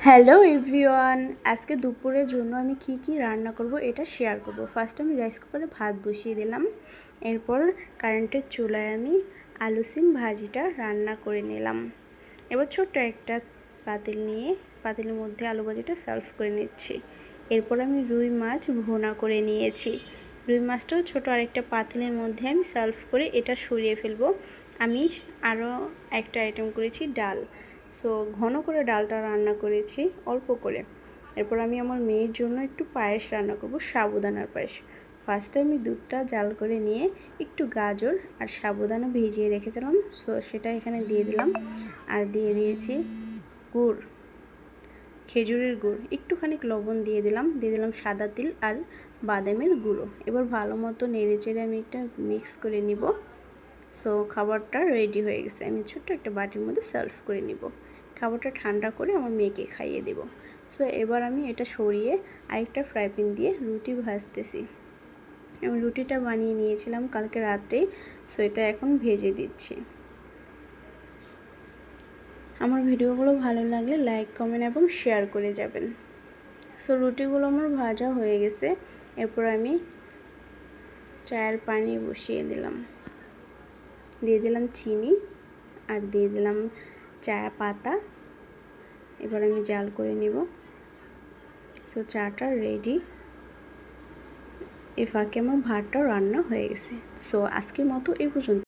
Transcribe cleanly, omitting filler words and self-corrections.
Hello everyone, আজকে দুপুরের জন্য আমি কি রান্না করব এটা শেয়ার করব। ফার্স্ট আমি রাইস কুকারে ভাত বসিয়ে দিলাম। এরপর কারেন্টের চুলায় আমি আলু সিম ভাজিটা রান্না করে নিলাম। এবার ছোট্ট একটা পাতিল নিয়ে পাতিলের মধ্যে আলু ভাজিটা সার্ভ করে নিচ্ছি। এরপর আমি রুই মাছ ভুনা করে নিয়েছি। রুই মাছটাও ছোটো আরেকটা পাতিলের মধ্যে আমি সার্ভ করে এটা সরিয়ে ফেলবো। আমি আরও একটা আইটেম করেছি, ডাল। সো ঘন করে ডালটা রান্না করেছি অল্প করে। এরপর আমি আমার মেয়ের জন্য একটু পায়েস রান্না করব, সাবুদানার পায়েস। ফার্স্টে আমি দুধটা জাল করে নিয়ে একটু গাজর আর সাবুদানা ভিজিয়ে রেখেছিলাম, সো সেটা এখানে দিয়ে দিলাম। আর দিয়ে দিয়েছি গুড়, খেজুরের গুড়, একটুখানি লবণ দিয়ে দিলাম সাদা তিল আর বাদামের গুঁড়ো। এবার ভালো মতো নেড়ে চেড়ে আমি একটা মিক্স করে নিব। সো খাবারটা রেডি হয়ে গেছে। আমি ছোট্ট একটা বাটির মধ্যে সার্ভ করে নিব। খাবারটা ঠান্ডা করে আমার মেয়েকে খাইয়ে দেব। সো এবার আমি এটা সরিয়ে আরেকটা ফ্রাই প্যান দিয়ে রুটি ভাজতেছি। আমি রুটিটা বানিয়ে নিয়েছিলাম কালকে রাত্রেই, সো এটা এখন ভেজে দিচ্ছি। আমার ভিডিওগুলো ভালো লাগলে লাইক, কমেন্ট এবং শেয়ার করে যাবেন। সো রুটিগুলো আমার ভাজা হয়ে গেছে। এরপর আমি চায়ের পানি বসিয়ে দিলাম, দিয়ে দিলাম চিনি আর দিয়ে দিলাম চা পাতা। এবার আমি জাল করে নিব। সো চাটা রেডি। এ ফাঁকে আমার ভাতটাও রান্না হয়ে গেছে। সো আজকের মতো এই পর্যন্ত।